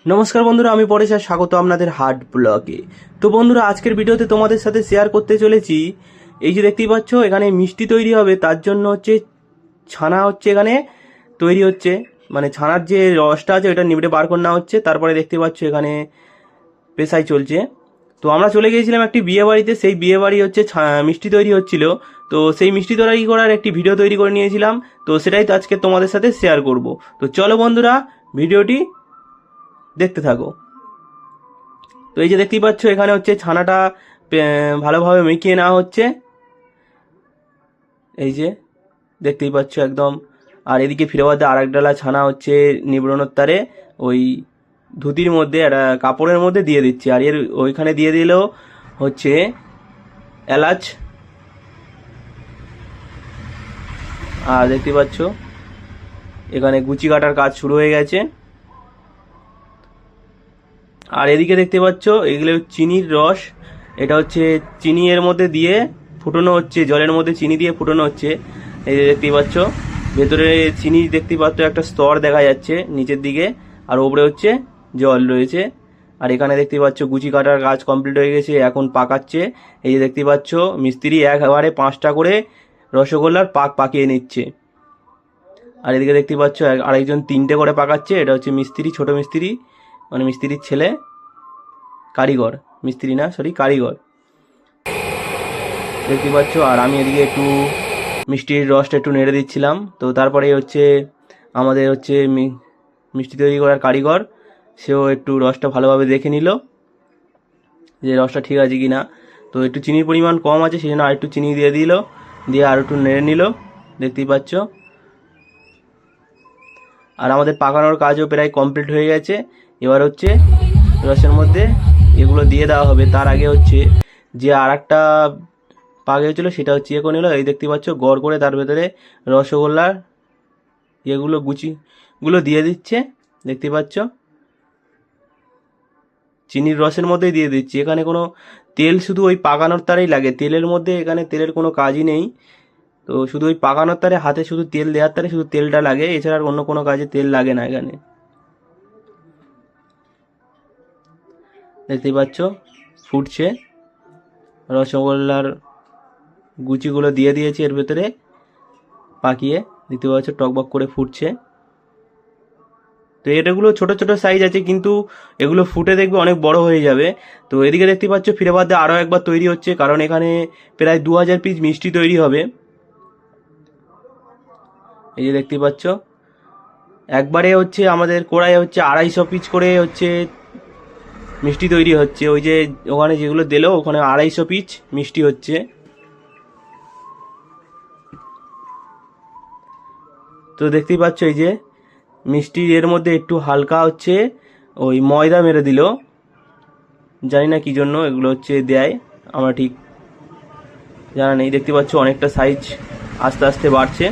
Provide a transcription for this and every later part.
নমস্কার বন্ধুরা, আমি পরেশ আর স্বাগত আপনাদের হার্ট ব্লগে। তো বন্ধুরা, আজকের ভিডিওতে তোমাদের সাথে শেয়ার করতে চলেছি, এই যে দেখতেই পাচ্ছ এখানে মিষ্টি তৈরি হবে, তার জন্য হচ্ছে ছানা হচ্ছে এখানে তৈরি হচ্ছে, মানে ছানার যে রসটা আছে ওটা নিবড়ে বার করে নেওয়া হচ্ছে। তারপরে দেখতে পাচ্ছ এখানে পেশাই চলছে। তো আমরা চলে গিয়েছিলাম একটি বিয়ে বাড়িতে, সেই বিয়ে বাড়ি হচ্ছে মিষ্টি তৈরি হচ্ছিল। তো সেই মিষ্টি তৈরি করার একটি ভিডিও তৈরি করে নিয়েছিলাম, তো সেটাই তো আজকে তোমাদের সাথে শেয়ার করব। তো চলো বন্ধুরা, ভিডিওটি দেখতে থাকো। তো এই যে দেখতেই পাচ্ছ এখানে হচ্ছে ছানাটা ভালোভাবে মেখে নেওয়া হচ্ছে, এই যে দেখতেই পাচ্ছ একদম। আর এদিকে ফিরে বাদে আর এক ডালা ছানা হচ্ছে নিবড়ানোর তারে ওই ধুতির মধ্যে একটা কাপড়ের মধ্যে দিয়ে দিচ্ছে। আর এর ওইখানে দিয়ে দিলেও হচ্ছে এলাচ। আর দেখতে পাচ্ছ এখানে গুচি কাটার কাজ শুরু হয়ে গেছে। আর এদিকে দেখতে পাচ্ছ এগুলো চিনির রস, এটা হচ্ছে চিনি এর মধ্যে দিয়ে ফুটানো হচ্ছে, জলের মধ্যে চিনি দিয়ে ফুটানো হচ্ছে। এই যে দেখতেই পাচ্ছ ভেতরে চিনি দেখতে পাচ্ছ একটা স্তর দেখা যাচ্ছে নিচের দিকে, আর ওপরে হচ্ছে জল রয়েছে। আর এখানে দেখতে পাচ্ছ গুচি কাটার কাজ কমপ্লিট হয়ে গেছে, এখন পাকাচ্ছে। এই যে দেখতে পাচ্ছ মিস্ত্রি একবারে 5টা করে রসগোল্লার পাক পাকিয়ে নিচ্ছে। আর এদিকে দেখতে পাচ্ছ আরেকজন 3টে করে পাকাচ্ছে, এটা হচ্ছে মিস্ত্রি, ছোট মিস্ত্রি, মানে মিস্ত্রির ছেলে, কারিগর, মিস্ত্রি না সরি কারিগর, দেখতে পাচ্ছ। আর আমি এদিকে একটু মিষ্টির রসটা একটু নেড়ে দিচ্ছিলাম। তো তারপরে হচ্ছে আমাদের হচ্ছে মিষ্টি তৈরি করার কারিগর, সেও একটু রসটা ভালোভাবে দেখে নিল যে রসটা ঠিক আছে কি না। তো একটু চিনির পরিমাণ কম আছে, সেই জন্য আর একটু চিনি দিয়ে দিল, দিয়ে আর একটু নেড়ে নিল, দেখতেই পাচ্ছ। আর আমাদের পাকানোর কাজও প্রায় কমপ্লিট হয়ে গেছে। এবার হচ্ছে রসের মধ্যে এগুলো দিয়ে দেওয়া হবে। তার আগে হচ্ছে যে আর একটা পাক হয়েছিল সেটা হচ্ছে ইয়ে করে নিল, এই দেখতে পাচ্ছ গড় করে তার ভেতরে রসগোল্লার এগুলো গুচিগুলো দিয়ে দিচ্ছে, দেখতে পাচ্ছ চিনির রসের মধ্যেই দিয়ে দিচ্ছি। এখানে কোনো তেল, শুধু ওই পাকানোর তারেই লাগে, তেলের মধ্যে এখানে তেলের কোনো কাজই নেই। তো শুধু ওই পাকানোর তারে হাতে শুধু তেল দেওয়ার তারে শুধু তেলটা লাগে, এছাড়া আর অন্য কোনো কাজে তেল লাগে না এখানে, দেখতেই পাচ্ছ ফুটছে। রসগোল্লার গুচিগুলো দিয়ে দিয়েছি এর ভেতরে পাকিয়ে, দেখতে পাচ্ছ টকবক করে ফুটছে। তো এটাগুলো ছোট ছোট সাইজ আছে, কিন্তু এগুলো ফুটে দেখবে অনেক বড় হয়ে যাবে। তো এদিকে দেখতে পাচ্ছ ফিরে বাদে আরও একবার তৈরি হচ্ছে, কারণ এখানে প্রায় 2000 পিস মিষ্টি তৈরি হবে। এই যে দেখতে পাচ্ছ একবারে হচ্ছে আমাদের কড়াই হচ্ছে 250 পিস করে হচ্ছে মিষ্টি তৈরি হচ্ছে। ওই যে ওখানে যেগুলো দিলো ওখানে 250 পিস মিষ্টি হচ্ছে। তো দেখতেই পাচ্ছ এই যে মিষ্টি এর মধ্যে একটু হালকা হচ্ছে ওই ময়দা মেরে দিল, জানি না কি জন্য এগুলো হচ্ছে দেয়, আমরা ঠিক জানা নেই। দেখতে পাচ্ছ অনেকটা সাইজ আস্তে আস্তে বাড়ছে।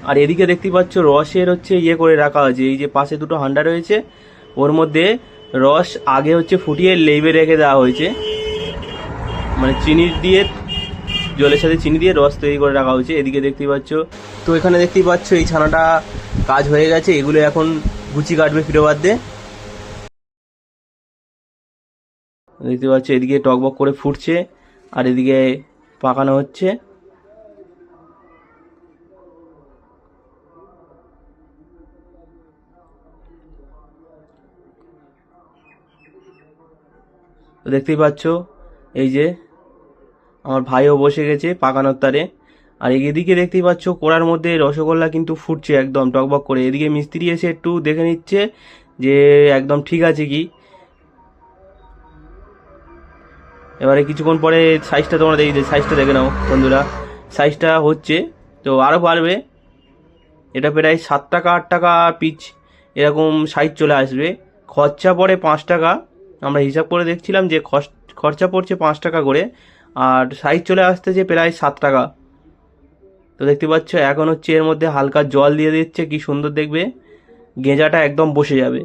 আর এদিকে দেখতে পাচ্ছ রসের হচ্ছে ইয়ে করে রাখা হয়েছে, এই যে পাশে দুটো হান্ডা রয়েছে, ওর মধ্যে রস আগে হচ্ছে ফুটিয়ে লেবে রেখে দেওয়া হয়েছে, মানে চিনি দিয়ে, জলের সাথে চিনি দিয়ে রস তৈরি করে রাখা হয়েছে। এদিকে দেখতেই পাচ্ছ, তো এখানে দেখতেই পাচ্ছ এই ছানাটা কাজ হয়ে গেছে, এগুলো এখন গুচি কাটবে ফিরে বাদ দিয়ে। দেখতে পাচ্ছ এদিকে টকবক করে ফুটছে, আর এদিকে পাকানো হচ্ছে। তো দেখতেই পাচ্ছ এই যে আমার ভাইও বসে গেছে পাকানোর তারে। আর এদিকে দেখতেই পাচ্ছ কোড়ার মধ্যে রসগোল্লা কিন্তু ফুটছে একদম টকবক করে। এদিকে মিস্ত্রি এসে একটু দেখে নিচ্ছে যে একদম ঠিক আছে কি। এবারে কিছুক্ষণ পরে সাইজটা তোমরা দেখি, সাইজটা দেখে নাও বন্ধুরা, সাইজটা হচ্ছে। তো আরও বাড়বে, এটা প্রায় 7 টাকা 8 টাকা পিচ এরকম সাইজ চলে আসবে। খরচা পড়ে 5 টাকা, আমরা হিসাব করে দেখছিলাম যে খরচা পড়ছে 5 টাকা করে, আর সাইজ চলে আসতেছে প্রায় 7 টাকা। তো দেখতে পাচ্ছ এখন হচ্ছে এর মধ্যে হালকা জল দিয়ে দিচ্ছে, কি সুন্দর দেখবে গেঁজাটা একদম বসে যাবে।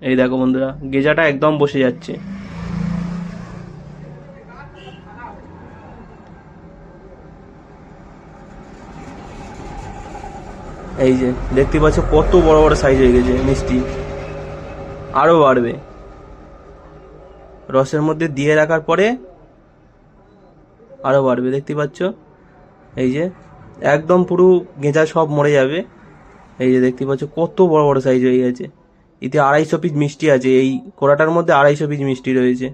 এই দেখো বন্ধুরা, গেঁজাটা একদম বসে যাচ্ছে। এই যে দেখতে পাচ্ছ কত বড় বড় সাইজ হয়ে গেছে মিষ্টি। আরও বাড়বে। রসের মধ্যে দিয়ে রাখার পরে আরও বাড়বে, দেখতে পাচ্ছ। এই যে একদম পুরো গেঁজা সব মরে যাবে। এই যে দেখতে পাচ্ছ কত বড় বড় সাইজ হয়ে গেছে। এতে 250 পিস মিষ্টি আছে, এই কোড়াটার মধ্যে 250 পিস মিষ্টি রয়েছে।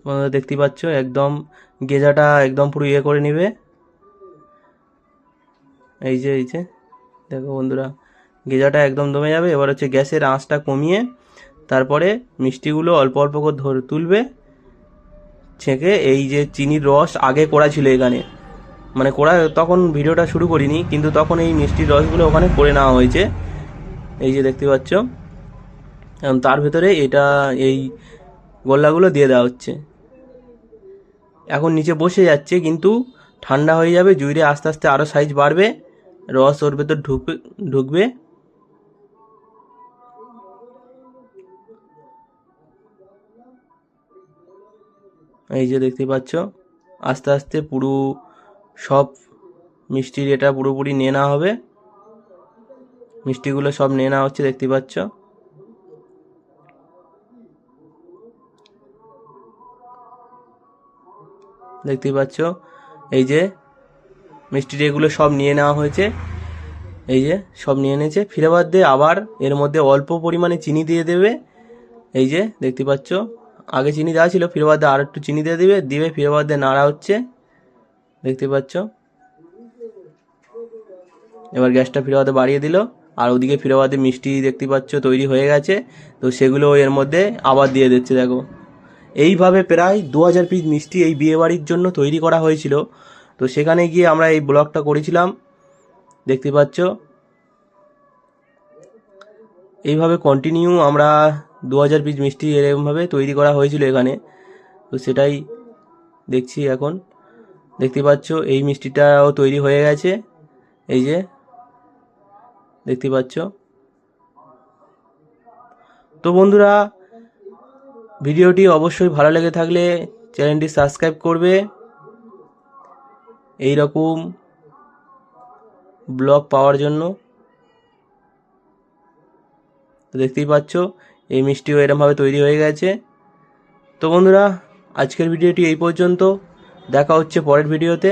তোমরা দেখতে পাচ্ছ একদম গেঁজাটা একদম পুরো ইয়ে করে নিবে। এই যে দেখো বন্ধুরা, গেঁজাটা একদম দমে যাবে। এবার হচ্ছে গ্যাসের আঁচটা কমিয়ে তারপরে মিষ্টিগুলো অল্প অল্প করে ধরে তুলবে ছেঁকে। এই যে চিনির রস আগে করা ছিল এখানে, মানে করা তখন ভিডিওটা শুরু করিনি, কিন্তু তখন এই মিষ্টির রসগুলো ওখানে করে নেওয়া হয়েছে। এই যে দেখতে পাচ্ছ, তার ভেতরে এই গোল্লাগুলো দিয়ে দেওয়া হচ্ছে। এখন নিচে বসে যাচ্ছে, কিন্তু ঠান্ডা হয়ে যাবে, জুইরে আস্তে আস্তে আরও সাইজ বাড়বে, রস ওর ভেতর ঢুকবে। এই যে দেখতে পাচ্ছ আস্তে আস্তে পুরো সব মিষ্টির এটা পুরোপুরি নিয়ে নেওয়া হবে। মিষ্টিগুলো সব নিয়ে নেওয়া হচ্ছে, দেখতে পাচ্ছ। দেখতে পাচ্ছ এই যে মিষ্টি এগুলো সব নিয়ে নেওয়া হয়েছে। এই যে সব নিয়ে নিয়েছে। ফিরে বাদ দিয়ে আবার এর মধ্যে অল্প পরিমাণে চিনি দিয়ে দেবে। এই যে দেখতে পাচ্ছ আগে চিনি দেওয়া ছিল, ফিরে বাদ দিয়ে আর একটু চিনি দিয়ে দিবে ফিরে বাদ দিয়ে নাড়া হচ্ছে, দেখতে পাচ্ছ। এবার গ্যাসটা ফিরে বাদে বাড়িয়ে দিল, আর ওদিকে ফিরে বাদে মিষ্টি দেখতে পাচ্ছ তৈরি হয়ে গেছে। তো সেগুলো এর মধ্যে আবার দিয়ে দিচ্ছে, দেখো। এইভাবে প্রায় 2000 পিস মিষ্টি এই বিয়েবাড়ির জন্য তৈরি করা হয়েছিল। তো সেখানে গিয়ে আমরা এই ব্লগটা করেছিলাম, দেখতে পাচ্ছ। এইভাবে কন্টিনিউ আমরা 2000 পিস মিষ্টি এরকমভাবে তৈরি করা হয়েছিল এখানে। তো সেটাই দেখছি এখন, দেখতে পাচ্ছ এই মিষ্টিটাও তৈরি হয়ে গেছে। এই যে দেখতে পাচ্ছ। তো বন্ধুরা, ভিডিওটি অবশ্যই ভালো লেগে থাকলে চ্যানেলটি সাবস্ক্রাইব করবে এই রকম ব্লগ পাওয়ার জন্য। তো দেখতেই পাচ্ছ এই মিষ্টিও এরমভাবে তৈরি হয়ে গেছে। তো বন্ধুরা, আজকের ভিডিওটি এই পর্যন্ত, দেখা হচ্ছে পরের ভিডিওতে।